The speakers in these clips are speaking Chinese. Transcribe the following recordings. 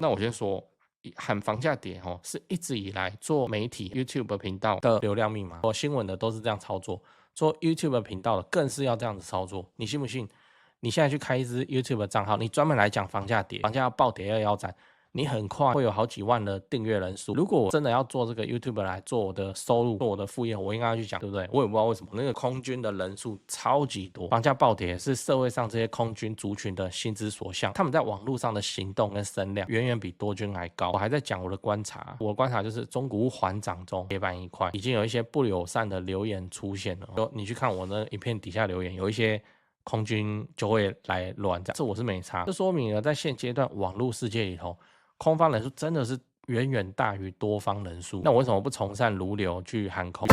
那我先说，喊房价跌是一直以来做媒体 YouTube 频道的流量密码，做新闻的都是这样操作，做 YouTube 频道的更是要这样子操作。你信不信？你现在去开一支 YouTube 账号，你专门来讲房价跌，房价要暴跌要腰斩，你很快会有好几万的订阅人数。如果我真的要做这个 YouTube 来做我的收入，做我的副业，我应该要去讲，对不对？我也不知道为什么那个空军的人数超级多，房价暴跌是社会上这些空军族群的心之所向，他们在网络上的行动跟声量远远比多军还高。我还在讲我的观察，我的观察就是中古屋缓涨中，铁板一块，已经有一些不友善的留言出现了。你去看我的影片底下留言，有一些空军就会来乱这样，这我是没差。这说明了在现阶段网络世界里头，空方人数真的是远远大于多方人数。那我为什么不从善如流去喊空？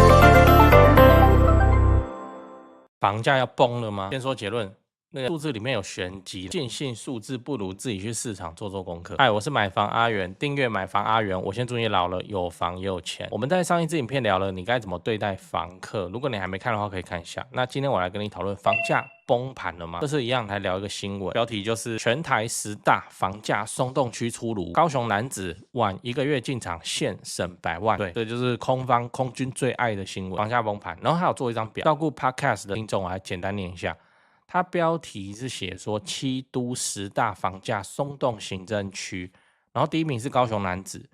房价要崩了吗？先说结论。那个数字里面有玄机，尽信数字不如自己去市场做功课。嗨，我是买房阿元，订阅买房阿元。我先祝你老了有房也有钱。我们在上一支影片聊了你该怎么对待房客，如果你还没看的话，可以看一下。那今天我来跟你讨论房价崩盘了吗？这是一样来聊一个新闻，标题就是全台10大房价松动区出炉，高雄男子晚1个月进场现省100万。对，这就是空军最爱的新闻，房价崩盘。然后还有做一张表，照顾 Podcast 的听众，我来简单念一下。它标题是写说7都10大房价松动行政区，然后第一名是高雄男子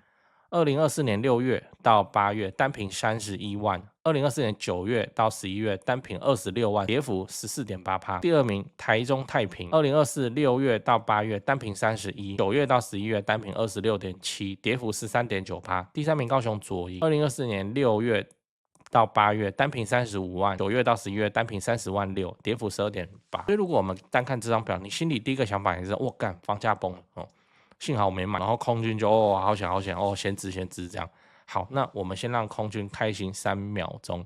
，2024年6月到8月单坪31万，2024年9月到11月单坪26万，跌幅14.8%。第二名台中太平，2024 6月到8月单坪31，9月到11月单坪26.7，跌幅13.9%。第三名高雄左营，2024年6月到8月单坪35万，9月到11月单坪30万6，跌幅12.8%。所以如果我们单看这张表，你心里第一个想法也是，我干，房价崩了哦，幸好我没买。然后空军就好险哦，先知这样。好，那我们先让空军开心3秒钟。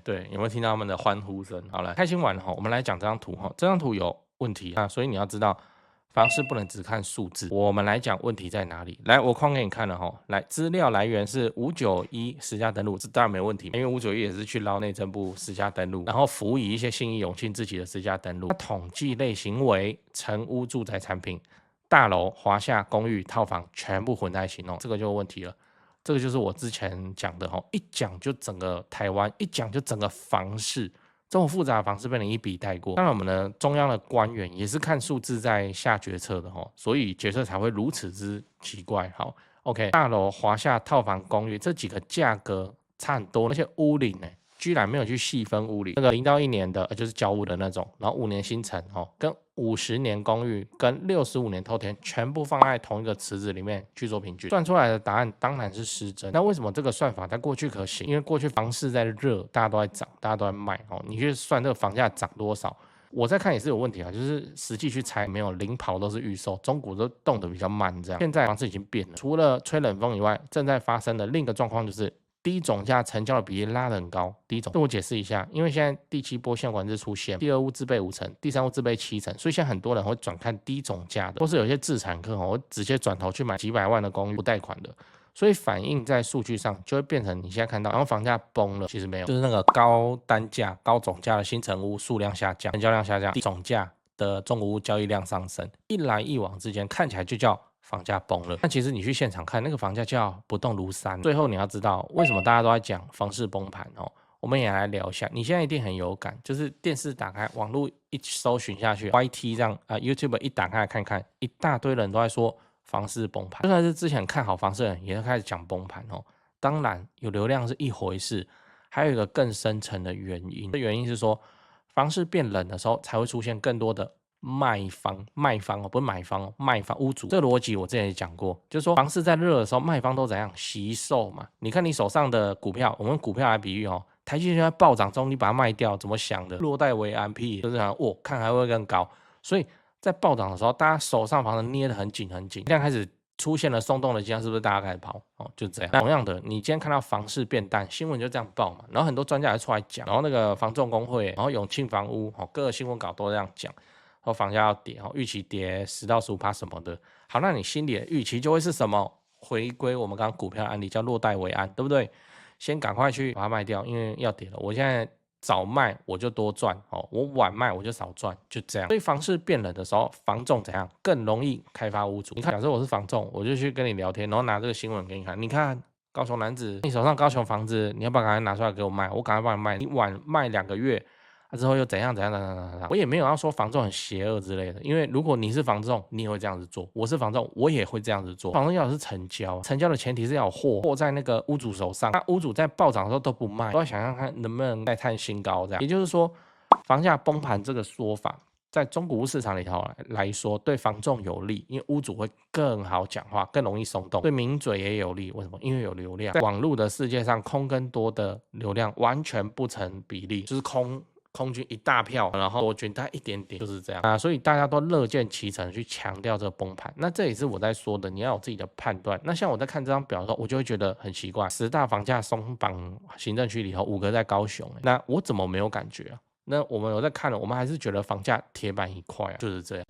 对，有没有听到他们的欢呼声？好了，开心完了我们来讲这张图这张图有问题所以你要知道。房市不能只看数字，我们来讲问题在哪里。来，我框给你看了来，资料来源是591实价登录，这当然没问题，因为591也是去捞内政部实价登录，然后辅以一些信义永庆自己的实价登录。它统计类型为成屋住宅产品、大楼、华夏公寓、套房全部混在一起弄，这个就有问题了。这个就是我之前讲的一讲就整个台湾，一讲就整个房市。这种复杂的房市被你一笔带过，当然我们的中央的官员也是看数字在下决策的所以决策才会如此之奇怪。好 ，OK， 大楼、华夏、套房、公寓这几个价格差很多，而且屋龄居然没有去细分屋龄，那个0到1年的就是交屋的那种，然后5年新城跟50年公寓跟65年透天全部放在同一个池子里面去做平均，算出来的答案当然是失真。那为什么这个算法在过去可行？因为过去房市在热，大家都在涨，大家都在卖你去算这个房价涨多少，我在看也是有问题就是实际去猜没有，领跑都是预售，中古都动得比较慢这样。现在房市已经变了，除了吹冷风以外，正在发生的另一个状况就是低总价成交的比例拉得很高。第一种，我解释一下，因为现在第7波限管制出现，第2屋自备5成，第3屋自备7成，所以现在很多人会转看低总价的，或是有些自产客会直接转头去买几百万的公寓不贷款的，所以反映在数据上就会变成你现在看到，然后房价崩了，其实没有，就是那个高单价、高总价的新成屋数量下降，成交量下降，低总价的中古屋交易量上升，一来一往之间看起来就叫房价崩了，但其实你去现场看，那个房价叫不动如山。最后你要知道，为什么大家都在讲房市崩盘我们也来聊一下。你现在一定很有感，就是电视打开，网络一搜寻下去 ，YT 这样YouTube 一打开来看看，一大堆人都在说房市崩盘。就算是之前看好房市的人，也都开始讲崩盘当然，有流量是一回事，还有一个更深层的原因。这原因是说，房市变冷的时候，才会出现更多的卖方不是买方卖方屋主。这个逻辑我之前也讲过，就是说房市在热的时候，卖方都怎样惜售嘛。你看你手上的股票，我们用股票来比喻台积电在暴涨中，你把它卖掉，怎么想的？落袋为安，屁，就是想看还会更高。所以在暴涨的时候，大家手上房子捏得很紧很紧，这样开始出现了松动的迹象，是不是大家开始跑就这样。同样的，你今天看到房市变淡，新闻就这样报嘛，然后很多专家也出来讲，然后那个房仲工会，然后永庆房屋各个新闻稿都这样讲。房价要跌预期跌10到15%什么的。好，那你心里的预期就会是什么？回归我们刚刚股票案例叫落袋为安，对不对？先赶快去把它卖掉，因为要跌了。我现在早卖我就多赚哦，我晚卖我就少赚，就这样。所以房市变冷的时候，房仲怎样更容易开发屋主？你看，假设我是房仲，我就去跟你聊天，然后拿这个新闻给你看，你看。高雄男子，你手上高雄房子，你要不要赶快拿出来给我卖？我赶快帮你卖，你晚卖2个月，之后又怎样？我也没有要说房仲很邪恶之类的，因为如果你是房仲，你也会这样子做；我是房仲，我也会这样子做。房仲要的是成交，成交的前提是要有货在那个屋主手上，那屋主在暴涨的时候都不卖，都要想想看能不能再探新高这样。也就是说，房价崩盘这个说法。在中古屋市场里头来说，对房仲有利，因为屋主会更好讲话，更容易松动；对名嘴也有利，为什么？因为有流量。在网络的世界上，空跟多的流量完全不成比例，就是空军一大票，然后多军大概一点点，就是这样啊。所以大家都乐见其成去强调这个崩盘。那这也是我在说的，你要有自己的判断。那像我在看这张表的时候，我就会觉得很奇怪，10大房价松绑行政区里头5个在高雄，那我怎么没有感觉啊？那我们有在看了，我们还是觉得房价铁板一块啊，就是这样。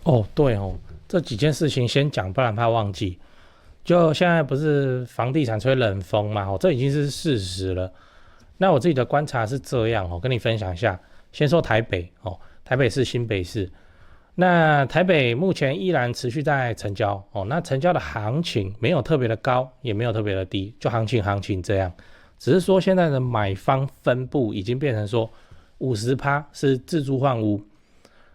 哦，对哦，这几件事情先讲，不然怕忘记。就现在不是房地产吹冷风嘛，这已经是事实了。那我自己的观察是这样跟你分享一下。先说台北台北市、新北市。那台北目前依然持续在成交那成交的行情没有特别的高，也没有特别的低，就行情这样。只是说现在的买方分布已经变成说。50% 是自住换屋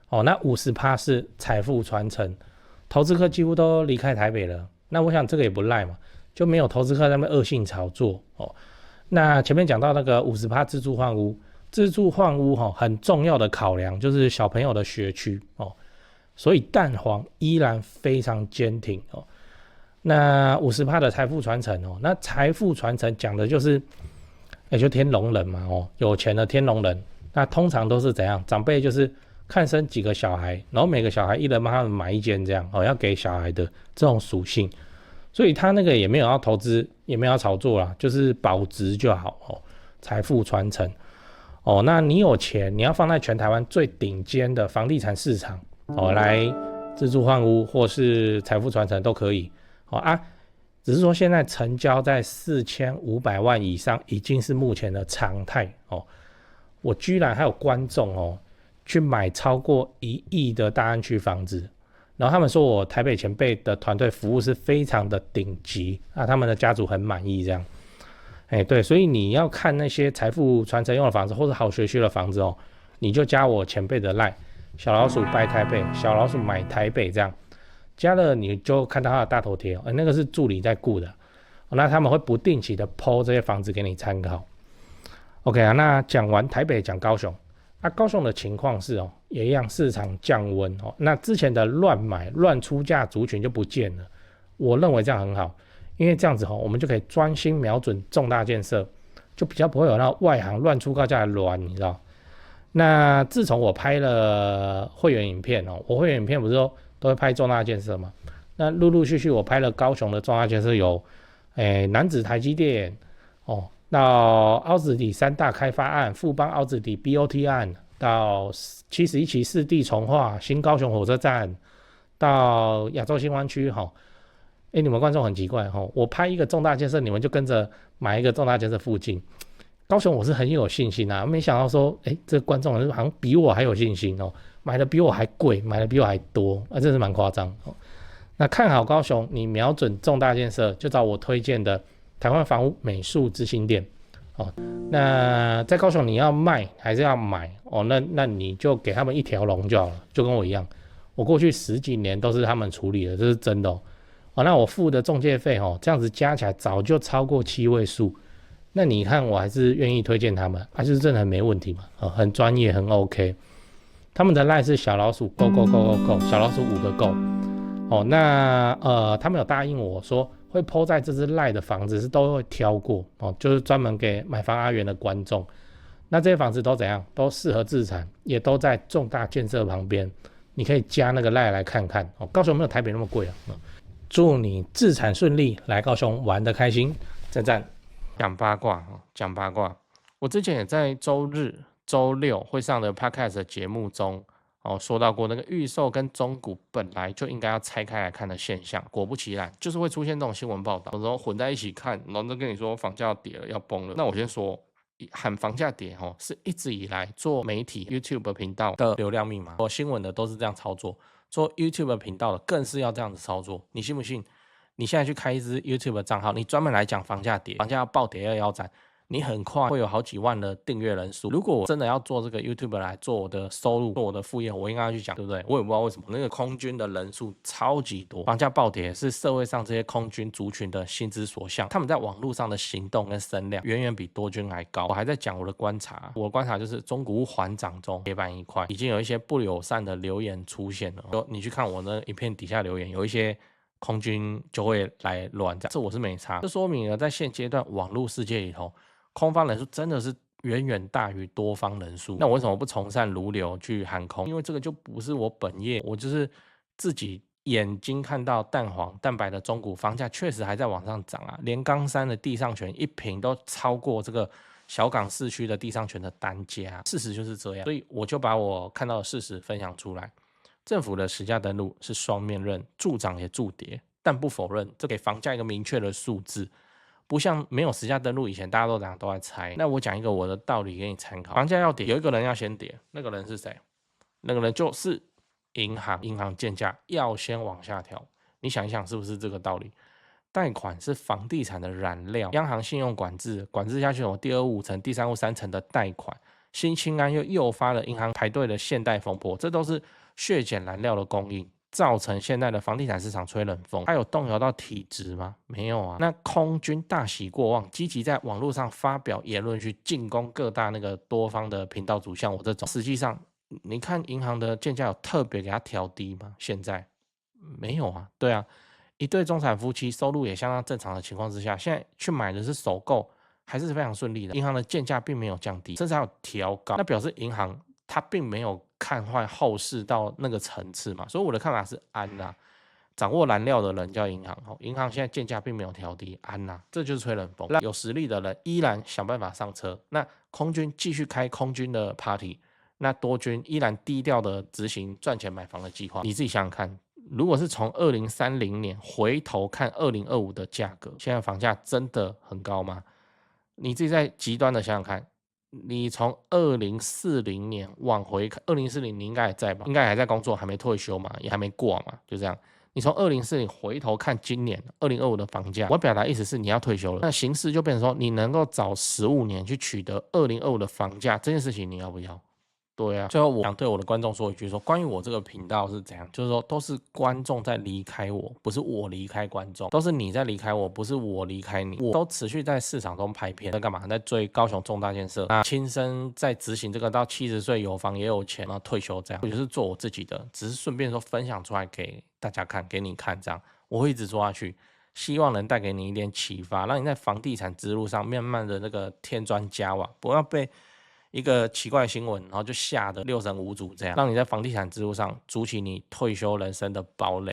那50% 是财富传承，投资客几乎都离开台北了。那我想这个也不赖嘛，就没有投资客在那边恶性炒作那前面讲到那个50% 自住换屋，自住换屋很重要的考量就是小朋友的学区所以蛋黄依然非常坚挺那50% 的财富传承那财富传承讲的就是就天龙人嘛有钱的天龙人。那通常都是怎样？长辈就是看生几个小孩，然后每个小孩一人帮他们买一间这样要给小孩的这种属性。所以他那个也没有要投资，也没有要炒作啦，就是保值就好财富传承那你有钱，你要放在全台湾最顶尖的房地产市场来自住换屋或是财富传承都可以只是说现在成交在4500万以上，已经是目前的常态我居然还有观众去买超过1亿的大安区房子，然后他们说我台北前辈的团队服务是非常的顶级他们的家族很满意这样。对，所以你要看那些财富传承用的房子或者好学区的房子你就加我前辈的 LINE 小老鼠拜台北，小老鼠买台北这样，加了你就看到他的大头贴那个是助理在顾的那他们会不定期的 po 这些房子给你参考。OK 那讲完台北，讲高雄高雄的情况是也一样，市场降温那之前的乱买乱出价族群就不见了。我认为这样很好，因为这样子我们就可以专心瞄准重大建设，就比较不会有那外行乱出高价的乱，你知道。那自从我拍了会员影片我会员影片不是都会拍重大建设嘛，那陆陆续续我拍了高雄的重大建设有楠梓台积电到凹子底3大开发案，富邦凹子底 BOT 案，到71期4地重划，新高雄火车站，到亚洲新湾区你们观众很奇怪我拍一个重大建设，你们就跟着买一个重大建设附近。高雄我是很有信心没想到说这个观众好像比我还有信心买的比我还贵，买的比我还多真是蛮夸张那看好高雄，你瞄准重大建设，就找我推荐的台湾房屋美术之星店那在高雄你要卖还是要买那你就给他们一条龙就好了，就跟我一样，我过去10几年都是他们处理的，这是真的那我付的中介费这样子加起来早就超过7位数，那你看我还是愿意推荐他们就是真的很没问题嘛很专业，很 OK。 他们的 LINE 是小老鼠 go go go go go， 小老鼠5个 go那他们有答应我说会 po 在这支 LINE 的房子是都会挑过就是专门给买房阿元的观众。那这些房子都怎样？都适合自产，也都在重大建设旁边，你可以加那个 LINE 来看看高雄没有台北那么贵祝你自产顺利，来高雄玩得开心，赞赞。讲八卦，我之前也在周日、周六会上的 Podcast 的节目中说到过那个预售跟中古本来就应该要拆开来看的现象，果不其然，就是会出现这种新闻报道，有时候混在一起看，然后就跟你说房价要跌了，要崩了。那我先说，喊房价跌是一直以来做媒体 YouTube 频道的流量密码，做新闻的都是这样操作，做 YouTube 频道的更是要这样子操作。你信不信？你现在去开一支 YouTube 账号，你专门来讲房价跌，房价要暴跌要腰斩，你很快会有好几万的订阅人数。如果我真的要做这个 YouTube 来做我的收入，做我的副业，我应该要去讲，对不对？我也不知道为什么那个空军的人数超级多，房价暴跌是社会上这些空军族群的心之所向，他们在网络上的行动跟声量远远比多军还高。我还在讲我的观察，我的观察就是中古屋缓涨中，铁板一块，已经有一些不友善的留言出现了。你去看我的影片底下留言，有一些空军就会来乱这我是没差。这说明了在现阶段网络世界里头，空方人数真的是远远大于多方人数。那我为什么不从善如流去喊空？因为这个就不是我本业，我就是自己眼睛看到蛋黄蛋白的中古房价确实还在往上涨啊，连冈山的地上权一坪都超过这个小港市区的地上权的单价，事实就是这样。所以我就把我看到的事实分享出来。政府的实价登录是双面刃，助涨也助跌，但不否认这给房价一个明确的数字，不像没有实价登录以前大家都在猜。那我讲一个我的道理给你参考，房价要跌，有一个人要先跌，那个人是谁？那个人就是银行，银行建价要先往下调。你想一想是不是这个道理？贷款是房地产的燃料，央行信用管制下去，第二户5成、第三户3成的贷款，新青安又诱发了银行排队的限贷风波，这都是削减燃料的供应，造成现在的房地产市场吹冷风。它有动摇到体质吗？没有啊。那空军大喜过望，积极在网络上发表言论去进攻各大那个多方的频道主，像我这种。实际上，你看银行的建价有特别给它调低吗？现在没有啊。对啊，一对中产夫妻收入也相当正常的情况之下，现在去买的是首购，还是非常顺利的。银行的建价并没有降低，甚至还有调高，那表示银行它并没有看坏后市到那个层次嘛。所以我的看法是安啦，掌握燃料的人叫银行，银行现在建价并没有调低，安啦，这就是吹冷风。有实力的人依然想办法上车，那空军继续开空军的 party， 那多军依然低调的执行赚钱买房的计划。你自己想想看，如果是从2030年回头看2025的价格，现在房价真的很高吗？你自己再极端的想想看，你从2040年往回看，2040你应该还在吧？应该还在工作，还没退休嘛，也还没过嘛，就这样。你从2040回头看今年2025的房价，我表达意思是你要退休了，那形势就变成说你能够早15年去取得2025的房价，这件事情你要不要？对啊，最后我想对我的观众说一句，关于我这个频道是怎样，就是说都是观众在离开我，不是我离开观众，都是你在离开我，不是我离开你。我都持续在市场中拍片，在干嘛？在追高雄重大建设，那亲身在执行这个到70岁有房也有钱，然后退休这样，我就是做我自己的，只是顺便说分享出来给大家看，给你看这样，我会一直做下去。希望能带给你一点启发，让你在房地产之路上慢慢的那个添砖加瓦，不要被一个奇怪的新闻，然后就吓得六神无主，这样让你在房地产之路上筑起你退休人生的堡垒。